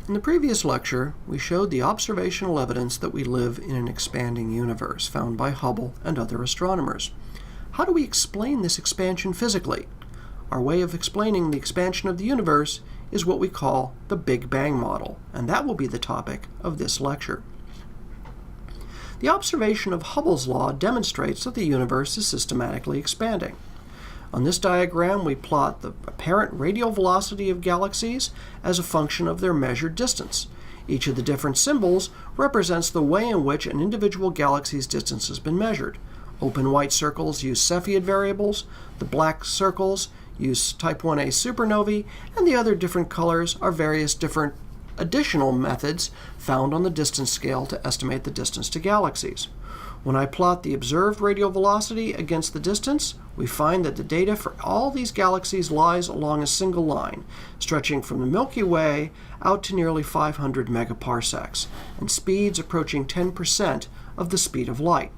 In the previous lecture, we showed the observational evidence that we live in an expanding universe found by Hubble and other astronomers. How do we explain this expansion physically? Our way of explaining the expansion of the universe is what we call the Big Bang model, and that will be the topic of this lecture. The observation of Hubble's law demonstrates that the universe is systematically expanding. On this diagram, we plot the apparent radial velocity of galaxies as a function of their measured distance. Each of the different symbols represents the way in which an individual galaxy's distance has been measured. Open white circles use Cepheid variables, the black circles use Type 1a supernovae, and the other different colors are various different additional methods found on the distance scale to estimate the distance to galaxies. When I plot the observed radial velocity against the distance, we find that the data for all these galaxies lies along a single line, stretching from the Milky Way out to nearly 500 megaparsecs, and speeds approaching 10% of the speed of light.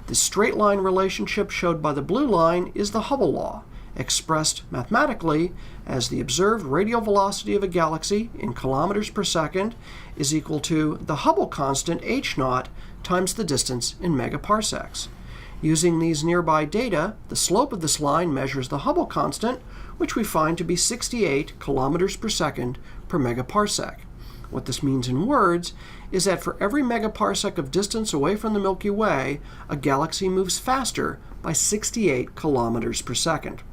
This straight line relationship showed by the blue line is the Hubble law, expressed mathematically as the observed radial velocity of a galaxy in kilometers per second is equal to the Hubble constant h0 times the distance in megaparsecs. Using these nearby data, the slope of this line measures the Hubble constant, which we find to be 68 kilometers per second per megaparsec. What this means in words is that for every megaparsec of distance away from the Milky Way, a galaxy moves faster by 68 kilometers per second.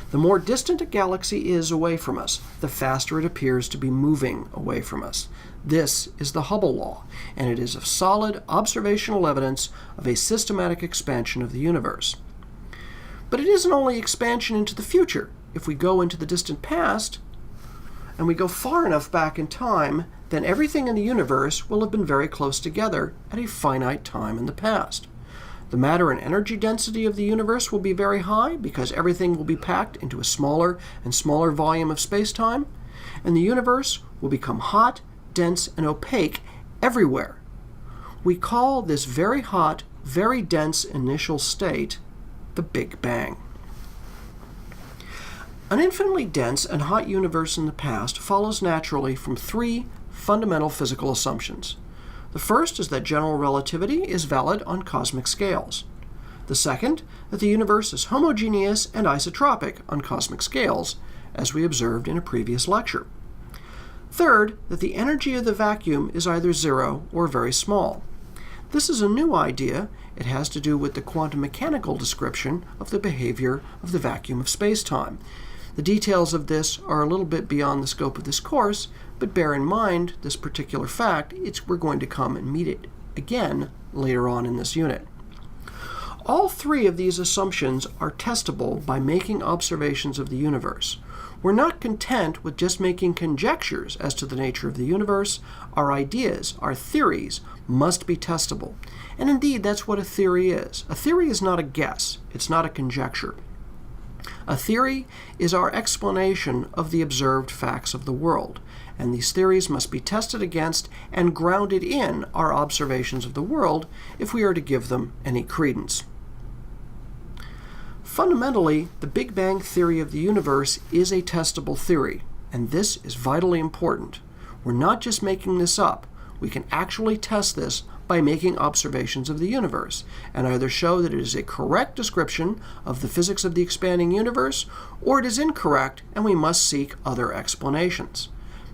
The more distant a galaxy is away from us, the faster it appears to be moving away from us. This is the Hubble law, and it is a solid observational evidence of a systematic expansion of the universe. But it isn't only expansion into the future. If we go into the distant past, and we go far enough back in time, then everything in the universe will have been very close together at a finite time in the past. The matter and energy density of the universe will be very high because everything will be packed into a smaller and smaller volume of space-time, and the universe will become hot, dense, and opaque everywhere. We call this very hot, very dense initial state the Big Bang. An infinitely dense and hot universe in the past follows naturally from three fundamental physical assumptions. The first is that general relativity is valid on cosmic scales. The second, that the universe is homogeneous and isotropic on cosmic scales, as we observed in a previous lecture. Third, that the energy of the vacuum is either zero or very small. This is a new idea. It has to do with the quantum mechanical description of the behavior of the vacuum of space-time. The details of this are a little bit beyond the scope of this course, but bear in mind this particular fact. We're going to come and meet it again later on in this unit. All three of these assumptions are testable by making observations of the universe. We're not content with just making conjectures as to the nature of the universe. Our ideas, our theories, must be testable. And indeed, that's what a theory is. A theory is not a guess. It's not a conjecture. A theory is our explanation of the observed facts of the world, and these theories must be tested against and grounded in our observations of the world if we are to give them any credence. Fundamentally, the Big Bang theory of the universe is a testable theory, and this is vitally important. We're not just making this up. We can actually test this by making observations of the universe, and either show that it is a correct description of the physics of the expanding universe, or it is incorrect and we must seek other explanations.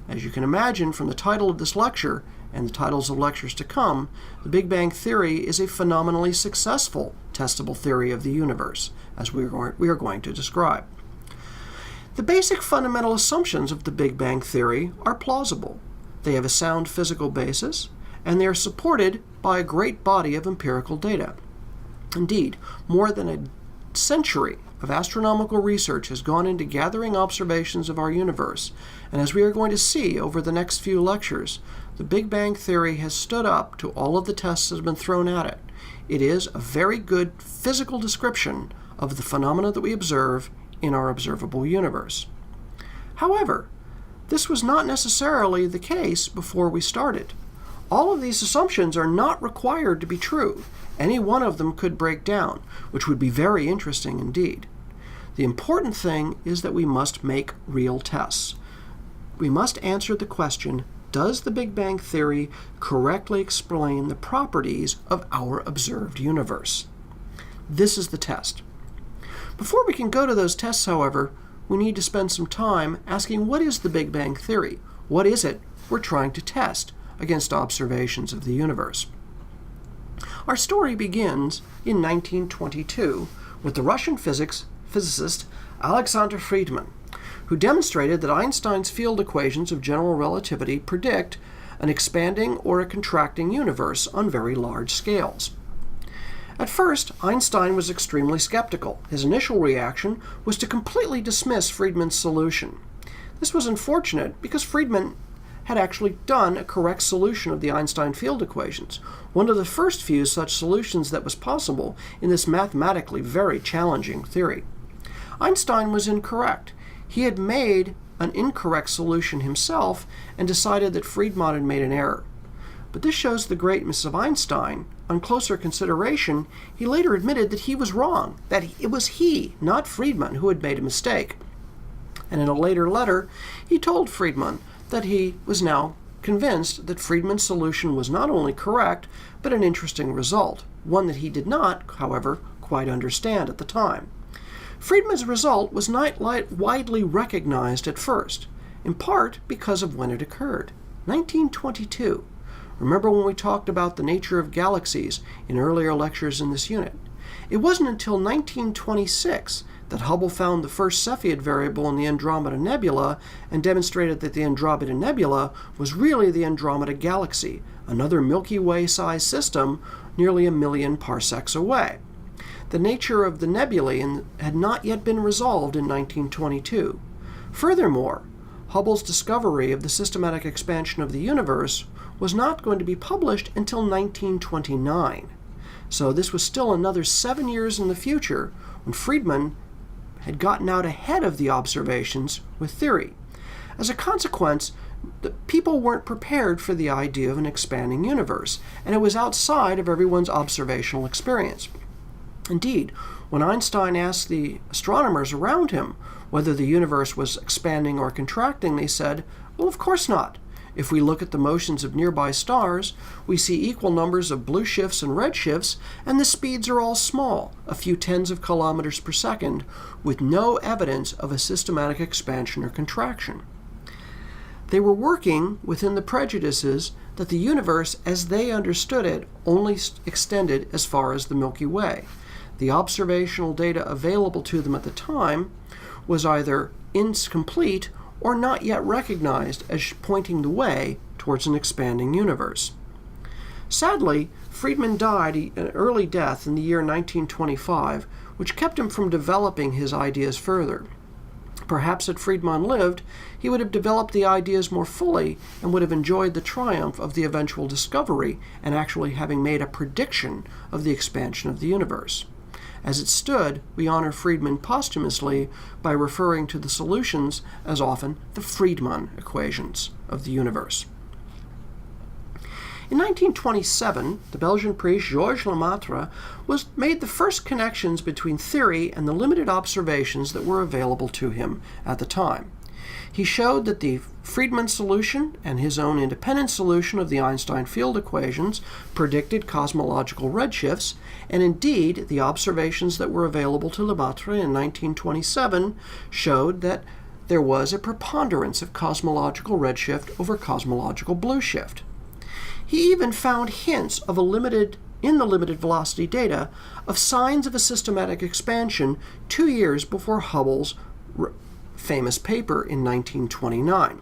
As you can imagine from the title of this lecture and the titles of lectures to come, the Big Bang theory is a phenomenally successful testable theory of the universe, as we are going to describe. The basic fundamental assumptions of the Big Bang theory are plausible. They have a sound physical basis, and they are supported by a great body of empirical data. Indeed, more than a century of astronomical research has gone into gathering observations of our universe, and as we are going to see over the next few lectures, the Big Bang theory has stood up to all of the tests that have been thrown at it. It is a very good physical description of the phenomena that we observe in our observable universe. However, this was not necessarily the case before we started. All of these assumptions are not required to be true. Any one of them could break down, which would be very interesting indeed. The important thing is that we must make real tests. we must answer the question, does the Big Bang Theory correctly explain the properties of our observed universe? This is the test. Before we can go to those tests, however, we need to spend some time asking, what is the Big Bang Theory? What is it we're trying to test against observations of the universe? Our story begins in 1922 with the Russian physicist Alexander Friedmann, who demonstrated that Einstein's field equations of general relativity predict an expanding or a contracting universe on very large scales. At first, Einstein was extremely skeptical. His initial reaction was to completely dismiss Friedmann's solution. This was unfortunate because Friedmann had actually done a correct solution of the Einstein field equations, one of the first few such solutions that was possible in this mathematically very challenging theory. Einstein was incorrect. He had made an incorrect solution himself and decided that Friedmann had made an error. But this shows the greatness of Einstein. On closer consideration, he later admitted that he was wrong, that it was he, not Friedmann, who had made a mistake. And in a later letter, he told Friedmann that he was now convinced that Friedmann's solution was not only correct, but an interesting result, one that he did not, however, quite understand at the time. Friedmann's result was not widely recognized at first, in part because of when it occurred, 1922. Remember when we talked about the nature of galaxies in earlier lectures in this unit? It wasn't until 1926 that Hubble found the first Cepheid variable in the Andromeda Nebula and demonstrated that the Andromeda Nebula was really the Andromeda Galaxy, another Milky Way-sized system nearly 1 million parsecs away. The nature of the nebulae had not yet been resolved in 1922. Furthermore, Hubble's discovery of the systematic expansion of the universe was not going to be published until 1929. So this was still another 7 years in the future when Friedmann had gotten out ahead of the observations with theory. As a consequence, the people weren't prepared for the idea of an expanding universe, and it was outside of everyone's observational experience. Indeed, when Einstein asked the astronomers around him whether the universe was expanding or contracting, they said, well, of course not. If we look at the motions of nearby stars, we see equal numbers of blue shifts and red shifts, and the speeds are all small, a few tens of kilometers per second, with no evidence of a systematic expansion or contraction. They were working within the prejudices that the universe, as they understood it, only extended as far as the Milky Way. The observational data available to them at the time was either incomplete or not yet recognized as pointing the way towards an expanding universe. Sadly, Friedmann died an early death in the year 1925, which kept him from developing his ideas further. Perhaps had Friedmann lived, he would have developed the ideas more fully and would have enjoyed the triumph of the eventual discovery and actually having made a prediction of the expansion of the universe. As it stood, we honor Friedmann posthumously by referring to the solutions as often the Friedmann equations of the universe. In 1927, the Belgian priest Georges Lemaitre made the first connections between theory and the limited observations that were available to him at the time. He showed that the Friedmann solution and his own independent solution of the Einstein field equations predicted cosmological redshifts, and indeed the observations that were available to Lemaitre in 1927 showed that there was a preponderance of cosmological redshift over cosmological blue shift. He even found hints of in the limited velocity data of signs of a systematic expansion 2 years before Hubble's famous paper in 1929.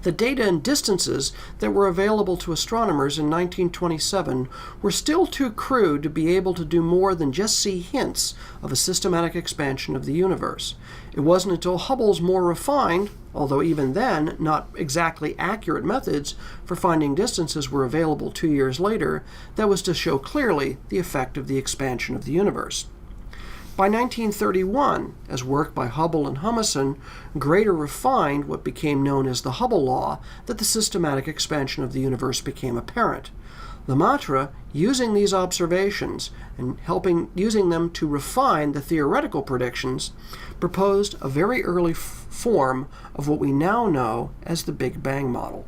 The data and distances that were available to astronomers in 1927 were still too crude to be able to do more than just see hints of a systematic expansion of the universe. It wasn't until Hubble's more refined, although even then not exactly accurate methods for finding distances were available 2 years later, that was to show clearly the effect of the expansion of the universe. By 1931, as work by Hubble and Humason greater refined what became known as the Hubble law, that the systematic expansion of the universe became apparent. Lemaitre, using these observations and using them to refine the theoretical predictions, proposed a very early form of what we now know as the Big Bang model.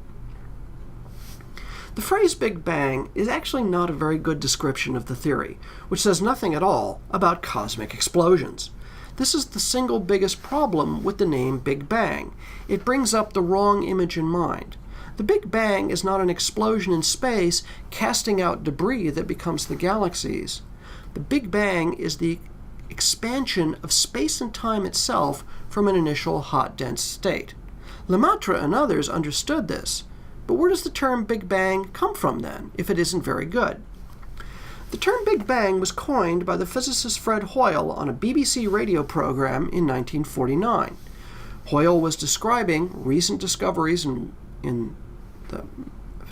The phrase Big Bang is actually not a very good description of the theory, which says nothing at all about cosmic explosions. This is the single biggest problem with the name Big Bang. It brings up the wrong image in mind. The Big Bang is not an explosion in space casting out debris that becomes the galaxies. The Big Bang is the expansion of space and time itself from an initial hot, dense state. Lemaitre and others understood this, but where does the term Big Bang come from then, if it isn't very good? The term Big Bang was coined by the physicist Fred Hoyle on a BBC radio program in 1949. Hoyle was describing recent discoveries in the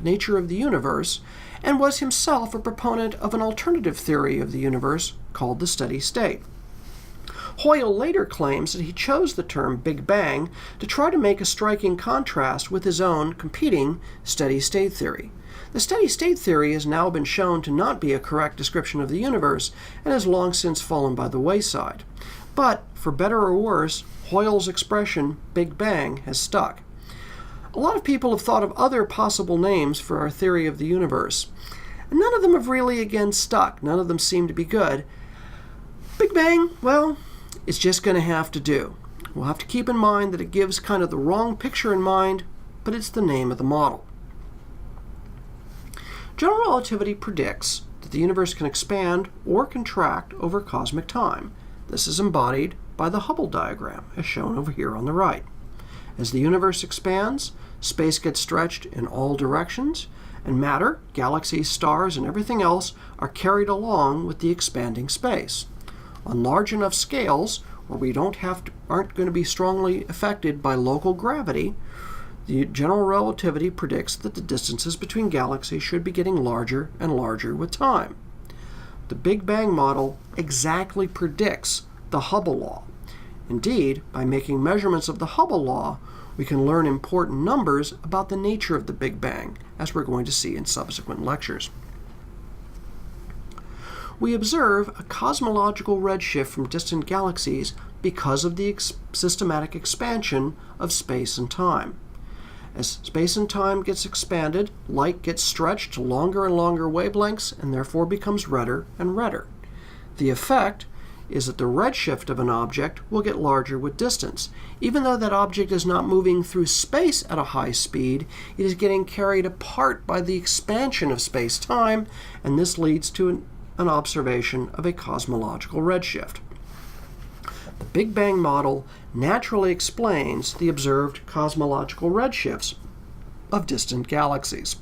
nature of the universe, and was himself a proponent of an alternative theory of the universe called the steady state. Hoyle later claims that he chose the term Big Bang to try to make a striking contrast with his own competing steady state theory. The steady state theory has now been shown to not be a correct description of the universe and has long since fallen by the wayside. But, for better or worse, Hoyle's expression, Big Bang, has stuck. A lot of people have thought of other possible names for our theory of the universe, and none of them have really again stuck. None of them seem to be good. Big Bang, well, it's just going to have to do. We'll have to keep in mind that it gives kind of the wrong picture in mind, but it's the name of the model. General relativity predicts that the universe can expand or contract over cosmic time. This is embodied by the Hubble diagram, as shown over here on the right. As the universe expands, space gets stretched in all directions, and matter, galaxies, stars, and everything else are carried along with the expanding space. On large enough scales, where we aren't going to be strongly affected by local gravity, the general relativity predicts that the distances between galaxies should be getting larger and larger with time. The Big Bang model exactly predicts the Hubble law. Indeed, by making measurements of the Hubble law, we can learn important numbers about the nature of the Big Bang, as we're going to see in subsequent lectures. We observe a cosmological redshift from distant galaxies because of the systematic expansion of space and time. As space and time gets expanded, light gets stretched to longer and longer wavelengths and therefore becomes redder and redder. The effect is that the redshift of an object will get larger with distance. Even though that object is not moving through space at a high speed, it is getting carried apart by the expansion of space-time, and this leads to an observation of a cosmological redshift. The Big Bang model naturally explains the observed cosmological redshifts of distant galaxies.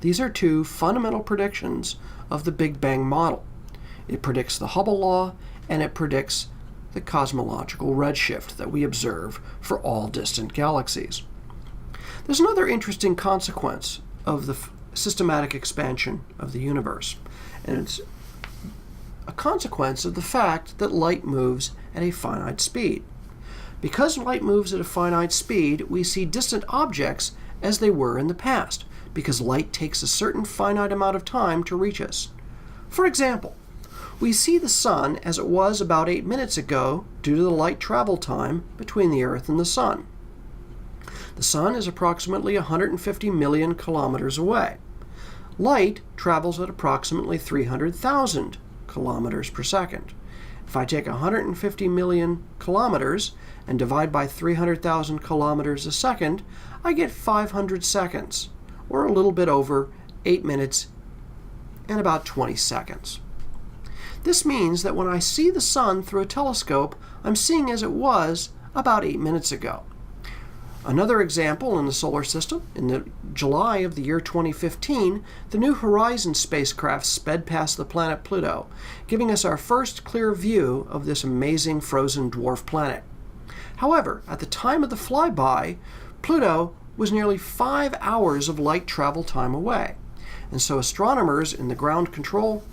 These are two fundamental predictions of the Big Bang model. It predicts the Hubble law, and it predicts the cosmological redshift that we observe for all distant galaxies. There's another interesting consequence of the systematic expansion of the universe, and it's a consequence of the fact that light moves at a finite speed. Because light moves at a finite speed, we see distant objects as they were in the past, because light takes a certain finite amount of time to reach us. For example, we see the sun as it was about 8 minutes ago due to the light travel time between the Earth and the sun. The sun is approximately 150 million kilometers away. Light travels at approximately 300,000 kilometers per second. If I take 150 million kilometers and divide by 300,000 kilometers a second, I get 500 seconds, or a little bit over 8 minutes and about 20 seconds. This means that when I see the sun through a telescope, I'm seeing as it was about 8 minutes ago. Another example in the solar system, in July of the year 2015, the New Horizons spacecraft sped past the planet Pluto, giving us our first clear view of this amazing frozen dwarf planet. However, at the time of the flyby, Pluto was nearly 5 hours of light travel time away, and so astronomers in the ground control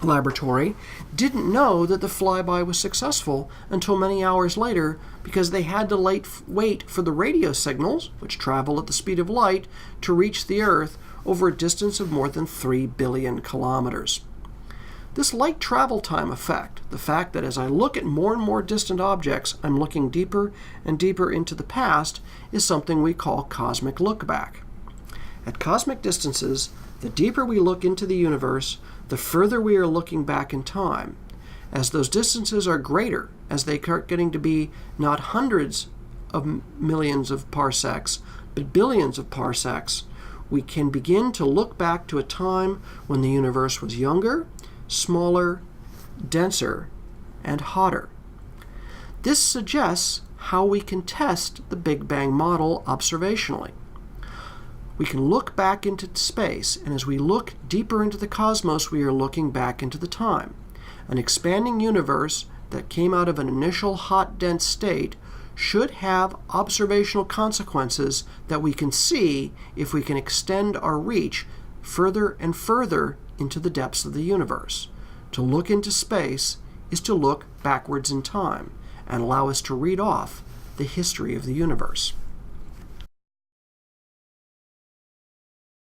laboratory didn't know that the flyby was successful until many hours later, because they had to wait for the radio signals, which travel at the speed of light, to reach the Earth over a distance of more than 3 billion kilometers. This light travel time effect, the fact that as I look at more and more distant objects, I'm looking deeper and deeper into the past, is something we call cosmic look-back. At cosmic distances, the deeper we look into the universe, the further we are looking back in time. As those distances are greater, as they start getting to be not hundreds of millions of parsecs, but billions of parsecs, we can begin to look back to a time when the universe was younger, smaller, denser, and hotter. This suggests how we can test the Big Bang model observationally. We can look back into space, and as we look deeper into the cosmos, we are looking back into the time. An expanding universe that came out of an initial hot, dense state should have observational consequences that we can see if we can extend our reach further and further into the depths of the universe. To look into space is to look backwards in time and allow us to read off the history of the universe.